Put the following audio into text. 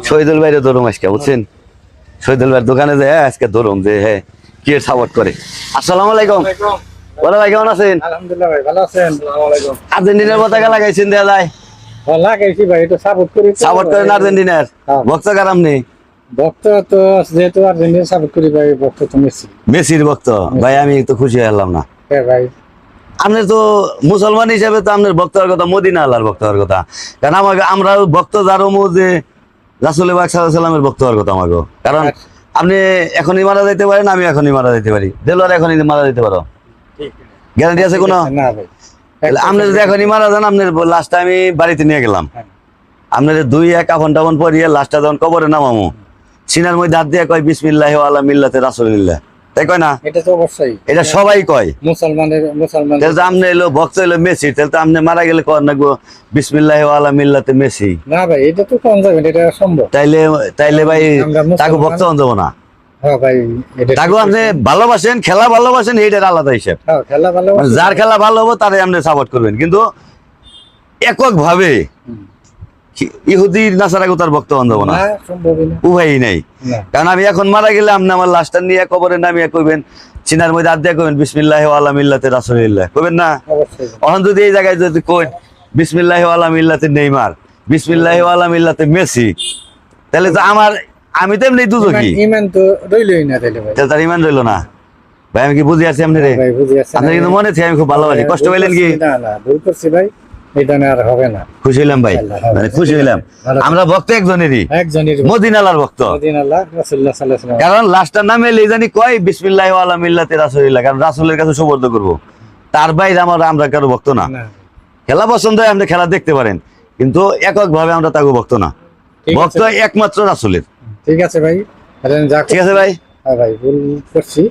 শহীদুল ভাইরে ধরুম আজকে বুঝছেন, শহীদুল ভাইয়ের দোকানে যায় আজকে ধরুম যে হ্যাঁ কি সাপোর্ট করে। আসসালামু আলাইকুম। বড় ভাই কেমন আছেন? আলহামদুলিল্লাহ ভাই ভালো আছেন। আসসালামু আলাইকুম। আর্জেন্টিনার পতাকা লাগাইছেন দেয়া যায়? লাগাইছি ভাই, এটা সাপোর্ট করি। সাপোর্ট করেন আর্জেন্টিনার? ভক্ত কার আপনি? ভক্ত তো যেহেতু আর্জেন্টিনা সাপোর্ট করি ভাই, ভক্ত তো মেসি। মেসির ভক্ত ভাই, আমি তো খুশি হলাম না। হ্যাঁ ভাই, আপনার তো মুসলমান হিসেবে তো আপনার ভক্ত হওয়ার কথা, মদিনা আল্লাহর ভক্ত হওয়ার কথা। কারণ আমাকে আমরা ভক্ত যারও যে রাসূল পাক সাল্লাল্লাহু আলাইহি ওয়াসাল্লামের ভক্ত হওয়ার কথা আমাকে। কারণ আপনি এখনই মারা যাইতে পারেন, আমি এখনই মারা যাইতে পারি, দেলোয়ার এখনই মারা যাইতে পারো, গ্যারান্টি আছে কোনো? না ভাই, আপনি যদি এখনই মারা যান, আপনার লাশটা আমি বাড়িতে নিয়ে গেলাম, আপনার 2-1 কাফন টাফন পরিয়ে লাশটা যখন কবরে নামামো, সিনার মধ্যে হাত দিয়ে কয় বিসমিল্লাহি ওয়া আলা মিল্লাতি রাসূলিল্লাহ, তাই কয় না? এটা তো অবশ্যই, এটা সবাই কয়। মুসলমান তাহলে তো আপনি এলো ভক্ত এলো মেসি, তাহলে তো আপনি মারা গেলে কর না গো বিসমিল্লাহি ওয়া আলা মিল্লাতি মেসি। না ভাই, এটা তো কোন যাবেন, এটা সম্ভব। তাইলে ভাই তাকে ভক্ত হন যাবো না। হ্যাঁ ভাই, এটা তাকে আপনি ভালোবাসেন, খেলা ভালোবাসেন, এইটার আলাদা হিসাব। হ্যাঁ, খেলা ভালো। মানে যার খেলা ভালো হবো তারে আপনি সাপোর্ট করবেন, কিন্তু একক ভাবে ইহুদি নাসারাকে তার ভক্ত হন যাবো না, না, সম্ভবই না। উভয়ই নাই। না। কারণ আমি এখন মারা গেলে আপনি আমার লাশটা নিয়ে কবরে নামিয়ে কইবেন, চিনার মধ্যে হাত দিয়ে কইবেন বিসমিল্লাহি ওয়া আলা মিল্লাতি রাসূলিল্লাহ, কইবেন না? অবশ্যই। এখন যদি এই জায়গায় যদি কই বিসমিল্লাহি ওয়া আলা মিল্লাতি নেইমার, বিসমিল্লাহি ওয়া আলা মিল্লাতি মেসি, তাহলে তো আমি তো এমনি দুজকি, ইমান তো রইলই না তাহলে ভাই। তাহলে তার ইমান রইলো না। ভাই আমি কি বুঝি আছি আপনি রে? ভাই বুঝি আছেন। আপনি কিন্তু মনে থেকে আমি খুব ভালোবাসি, কষ্ট পেলেন কি? না না, ভুল করছি ভাই, এটা না আর হবে না। খুশি হইলাম ভাই, মানে খুশি হইলাম। আমরা ভক্ত একজনেরই, একজনের মদিনালার ভক্ত। মদিনাল্লাহ রাসূলুল্লাহ সাল্লাল্লাহু আলাইহি ওয়াসাল্লাম। কারণ লাস্টটা নামে জানি কয় বিসমিল্লাহি ওয়া আলা মিল্লাতি রাসূলিল্লাহ, কারণ রাসূলের কাছে সুবর্দ করব, তার বাইরে আমরা কারো ভক্ত না। না। খেলা পছন্দ হয় আপনি খেলা দেখতে পারেন, কিন্তু একক ভাবে আমরা তাকে ভক্ত না, ঠিক আছে। ভক্ত একমাত্র রাসূলের। ঠিক আছে ভাই, ঠিক আছে ভাই। হ্যাঁ ভাই, ভুল করছি।